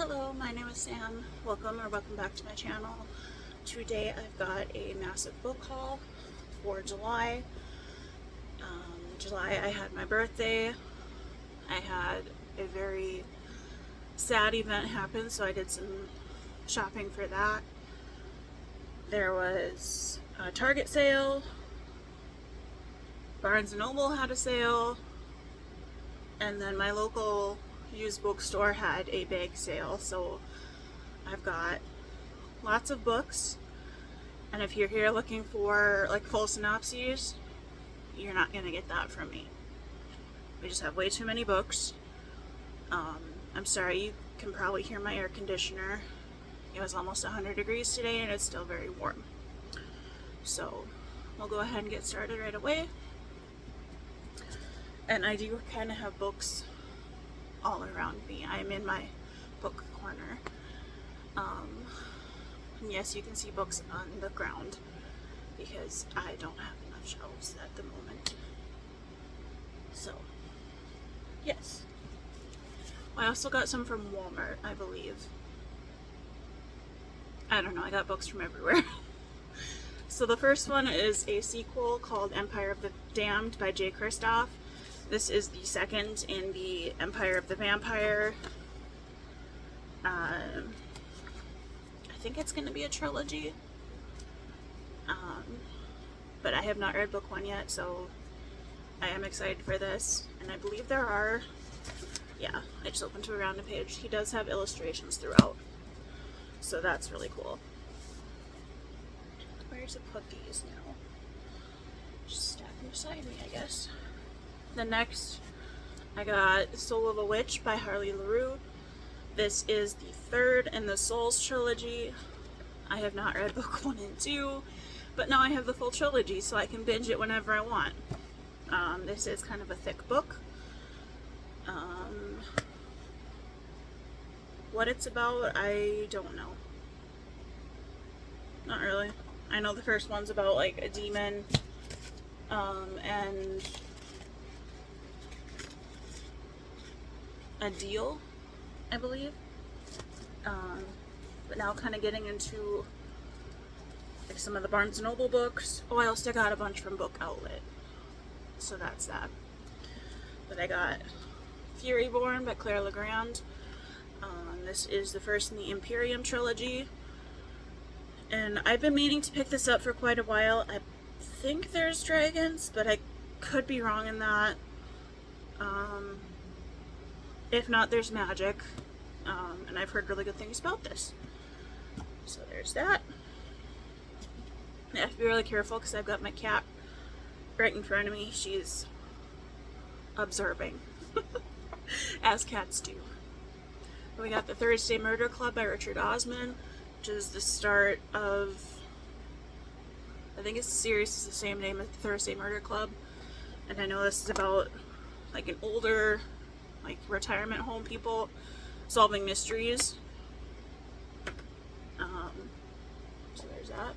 Hello, my name is Sam. Welcome back to my channel. Today I've got a massive book haul for July. July I had my birthday. I had a very sad event happen, so I did some shopping for that. There was a Target sale, Barnes & Noble had a sale, and then my local used bookstore had a bag sale. So I've got lots of books, and if you're here looking for like full synopses, you're not gonna get that from me. We just have way too many books. I'm sorry, you can probably hear my air conditioner. It was almost 100 degrees today and it's still very warm. So we'll go ahead and get started right away. And I do kind of have books all around me. I'm in my book corner. And yes, you can see books on the ground because I don't have enough shelves at the moment. So, yes. I also got some from Walmart, I believe. I don't know, I got books from everywhere. So the first one is a sequel called Empire of the Damned by Jay Kristoff. This is the second in the Empire of the Vampire. I think it's going to be a trilogy. But I have not read book one yet, so I am excited for this. And I believe there are, yeah, I just opened to a random page. He does have illustrations throughout. So that's really cool. Where to put these now? Just stack them beside me, I guess. The next, I got Soul of a Witch by Harley LaRue. This is the third in the Souls trilogy. I have not read book 1 and 2, but now I have the full trilogy, so I can binge it whenever I want. This is kind of a thick book. What it's about, I don't know. Not really. I know the first one's about like a demon, and a deal, I believe. But now kind of getting into like some of the Barnes & Noble books. Oh, I also got a bunch from Book Outlet. So that's that. But I got Furyborn by Claire Legrand. This is the first in the Imperium trilogy. And I've been meaning to pick this up for quite a while. I think there's dragons, but I could be wrong in that. If not, there's magic. And I've heard really good things about this. So there's that. I have to be really careful because I've got my cat right in front of me. She's observing, as cats do. And we got The Thursday Murder Club by Richard Osman, which is the start of, I think it's the series is the same name as The Thursday Murder Club. And I know this is about like an older, like retirement home people solving mysteries. So there's that.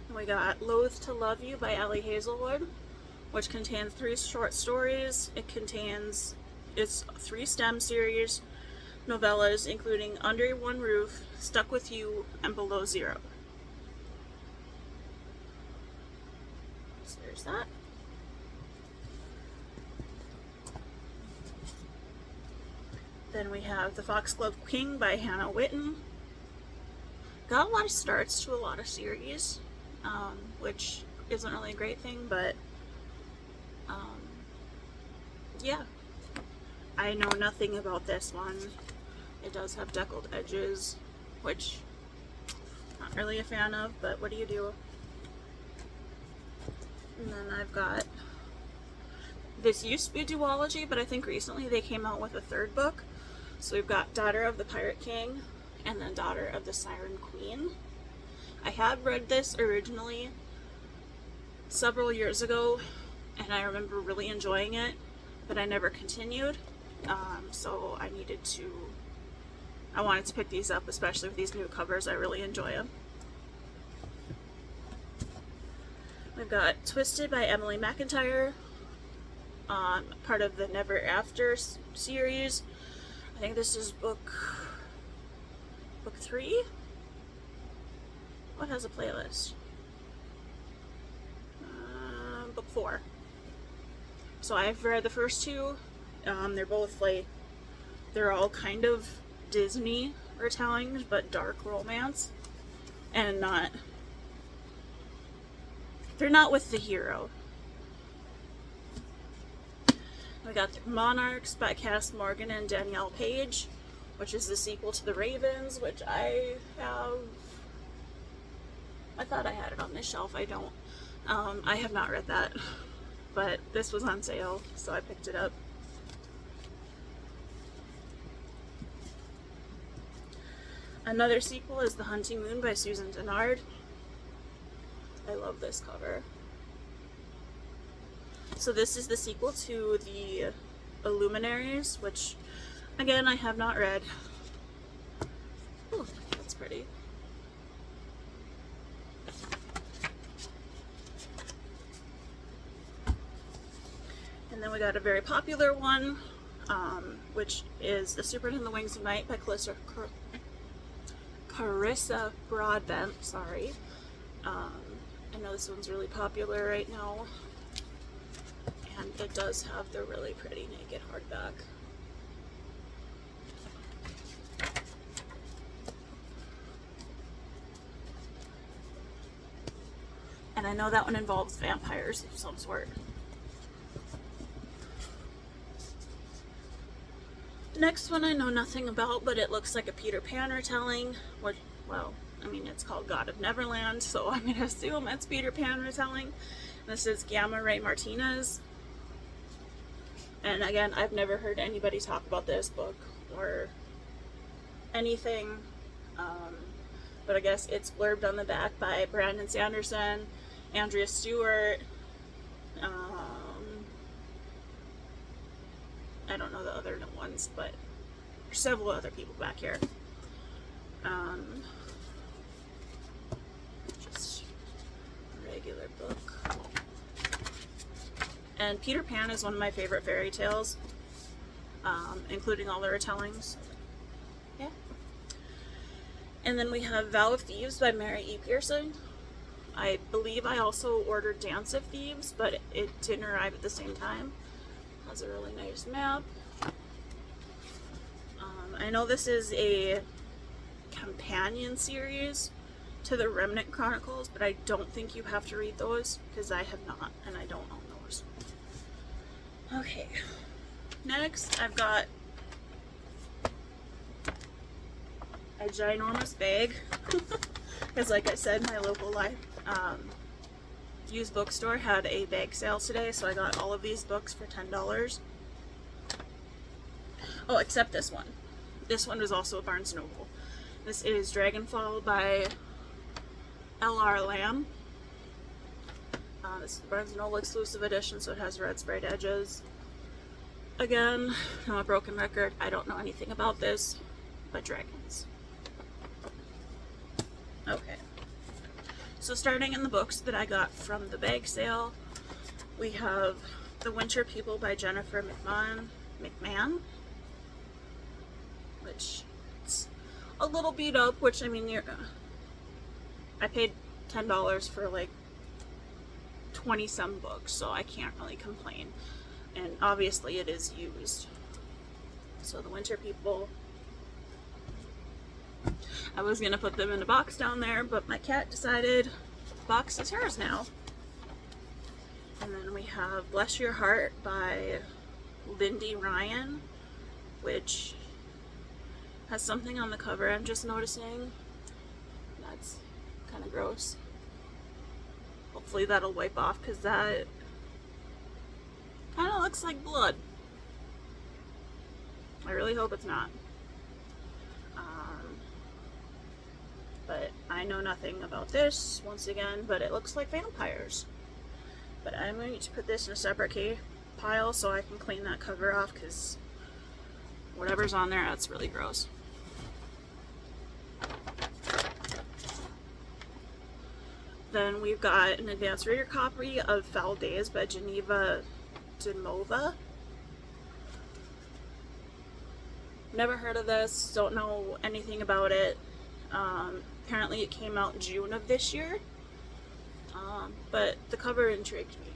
And we got Loath to Love You by Ellie Hazelwood, which contains 3 short stories. It's 3 STEM series novellas, including Under One Roof, Stuck With You, and Below Zero. So there's that. Then we have The Foxglove King by Hannah Whitten. Got a lot of starts to a lot of series, which isn't really a great thing, but yeah. I know nothing about this one. It does have deckled edges, which I'm not really a fan of, but what do you do? And then I've got, this used to be a duology, but I think recently they came out with a 3rd book. So we've got Daughter of the Pirate King and then Daughter of the Siren Queen. I had read this originally several years ago, and I remember really enjoying it, but I never continued. So I wanted to pick these up, especially with these new covers. I really enjoy them. We've got Twisted by Emily McIntyre. part of the Never After series. I think this is book 3. What has a playlist? Book 4. So I've read the first 2. They're both like, they're all kind of Disney retellings, but dark romance, and they're not with the hero. We got Monarchs by Cass Morgan and Danielle Page, which is the sequel to The Ravens, which I thought I had it on this shelf. I don't. I have not read that, but this was on sale, so I picked it up. Another sequel is The Hunting Moon by Susan Dennard. I love this cover. So this is the sequel to the Illuminaries, which, again, I have not read. Ooh, that's pretty. And then we got a very popular one, which is The Serpent and the Wings of Night by Carissa Broadbent. Sorry. I know this one's really popular right now. And it does have the really pretty naked hardback. And I know that one involves vampires of some sort. Next one I know nothing about, but it looks like a Peter Pan retelling. Which, well, I mean, it's called God of Neverland, so I'm going to assume it's Peter Pan retelling. This is Gamma Ray Martinez. And again, I've never heard anybody talk about this book or anything, but I guess it's blurbed on the back by Brandon Sanderson, Andrea Stewart, I don't know the other ones, but there's several other people back here. Just a regular book. And Peter Pan is one of my favorite fairy tales, including all the retellings. Yeah. And then we have Vow of Thieves by Mary E. Pearson. I believe I also ordered Dance of Thieves, but it didn't arrive at the same time. Has a really nice map. I know this is a companion series to the Remnant Chronicles, but I don't think you have to read those, because I have not, and I don't own those. Okay, next I've got a ginormous bag, because like I said, my local used bookstore had a bag sale today, so I got all of these books for $10. Oh, except this one. This one was also a Barnes & Noble. This is Dragonfall by L.R. Lamb. This is the Barnes & Noble exclusive edition, so it has red sprayed edges. Again, I'm a broken record. I don't know anything about this, but dragons. Okay. So starting in the books that I got from the bag sale, we have The Winter People by Jennifer McMahon, which it's a little beat up, which, I mean, I paid $10 for like 20 some books, so I can't really complain. And obviously it is used. So The Winter People, I was gonna put them in a box down there, but my cat decided the box is hers now. And then we have Bless Your Heart by Lindy Ryan, which has something on the cover I'm just noticing. That's kind of gross. Hopefully that'll wipe off, because that kind of looks like blood. I really hope it's not. But I know nothing about this, once again, but it looks like vampires. But I'm going to put this in a separate pile so I can clean that cover off, because whatever's on there, that's really gross. Then we've got an advanced reader copy of Foul Days by Geneva Captain Mova. Never heard of this, don't know anything about it. Apparently it came out in June of this year, but the cover intrigued me.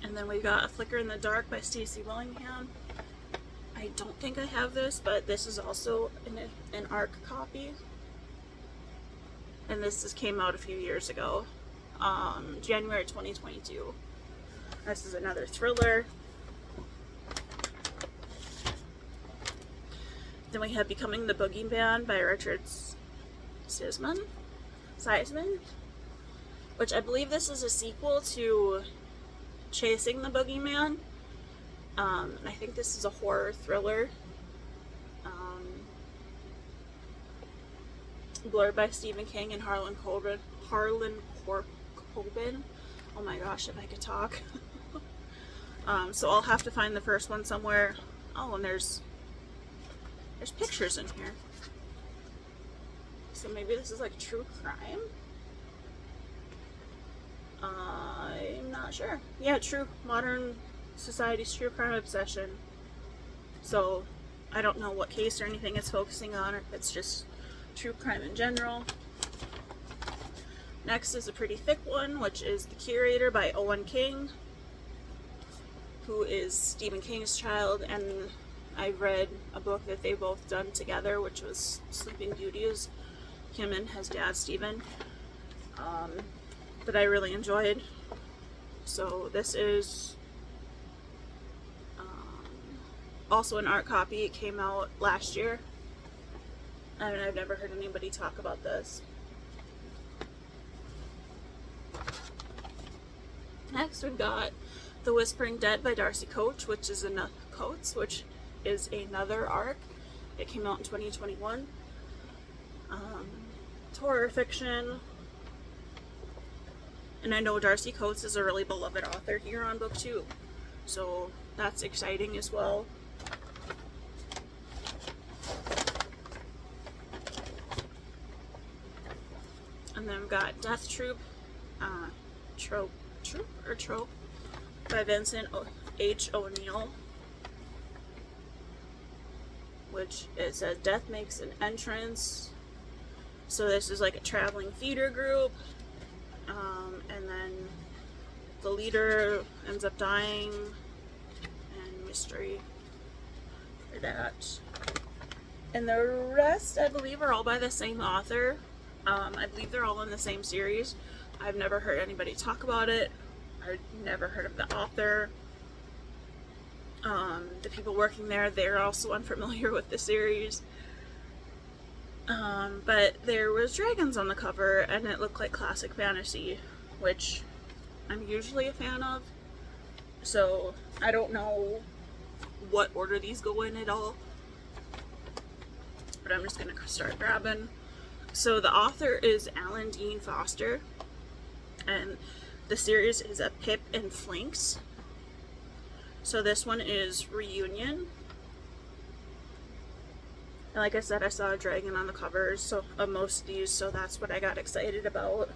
And then we got A Flicker in the Dark by Stacey Willingham. I don't think I have this, but this is also an ARC copy. And this came out a few years ago, January 2022. This is another thriller. Then we have Becoming the Boogeyman by Richard Seisman, which I believe this is a sequel to Chasing the Boogeyman. And I think this is a horror thriller. Blurred by Stephen King and Harlan Coben. Oh my gosh, if I could talk. So I'll have to find the first one somewhere. Oh, and there's pictures in here. So maybe this is like true crime? I'm not sure. Yeah, modern society's true crime obsession. So I don't know what case or anything it's focusing on, or if it's just true crime in general. Next is a pretty thick one, which is The Curator by Owen King, who is Stephen King's child, and I read a book that they both done together, which was Sleeping Beauty, is him and his dad Stephen, that I really enjoyed. So this is also an ARC copy. It came out last year, and I've never heard anybody talk about this. Next we've got The Whispering Dead by Darcy Coates, which is another ARC. It came out in 2021. It's horror fiction, and I know Darcy Coates is a really beloved author here on BookTube, so that's exciting as well. And then we've got Death Troop, Trope by Vincent H. O'Neill, which it says death makes an entrance. So this is like a traveling theater group, and then the leader ends up dying, and mystery for that. And the rest, I believe, are all by the same author. I believe they're all in the same series. I've never heard anybody talk about it. I've never heard of the author. The people working there, they're also unfamiliar with the series. But there was dragons on the cover, and it looked like classic fantasy, which I'm usually a fan of. So I don't know what order these go in at all, but I'm just gonna start grabbing. So the author is Alan Dean Foster, and the series is a Pip and Flinks. So this one is Reunion. And like I said, I saw a dragon on the covers of most of these, so that's what I got excited about.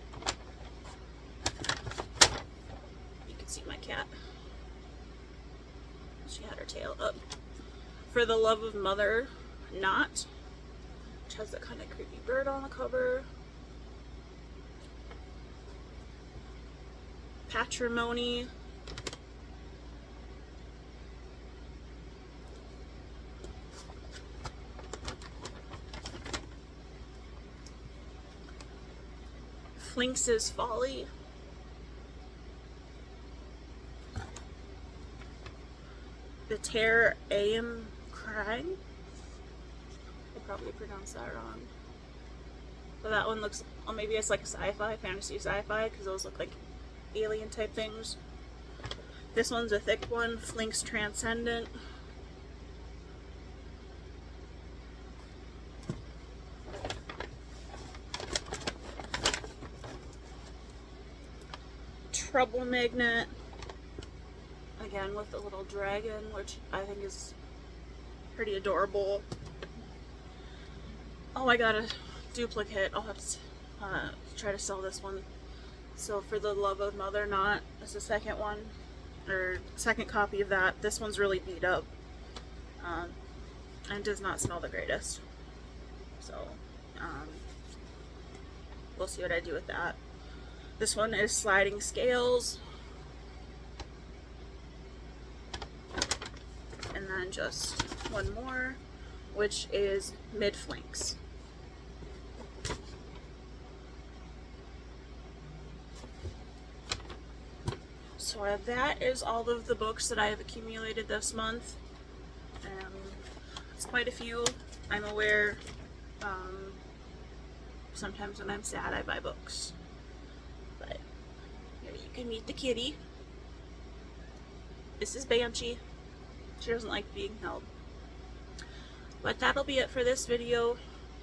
You can see my cat. She had her tail up. For the Love of Mother Not, which has that kind of creepy bird on the cover. Patrimony. Flinks' Folly. The Terror Am Crime. I probably pronounced that wrong. But that one looks, well, maybe it's like a sci-fi, fantasy sci-fi, because those look like alien type things. This one's a thick one, Flinks Transcendent. Trouble Magnet, again with the little dragon, which I think is pretty adorable. Oh, I got a duplicate. I'll have to try to sell this one. So For the Love of Mother Knot is the second one, or second copy of that. This one's really beat up and does not smell the greatest. So we'll see what I do with that. This one is Sliding Scales. And then just one more, which is Mid Flanks. So that is all of the books that I have accumulated this month. It's quite a few. I'm aware. Sometimes when I'm sad, I buy books. But here you can meet the kitty. This is Banshee. She doesn't like being held. But that'll be it for this video.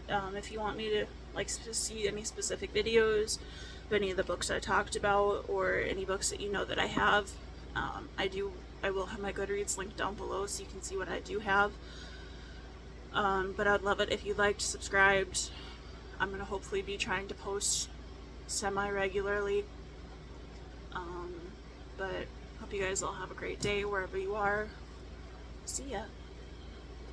If you want me to see any specific videos of any of the books I talked about, or any books that you know that I have, I will have my Goodreads linked down below so you can see what I do have. But I'd love it if you liked, subscribed. I'm going to hopefully be trying to post semi-regularly. But hope you guys all have a great day wherever you are. See ya.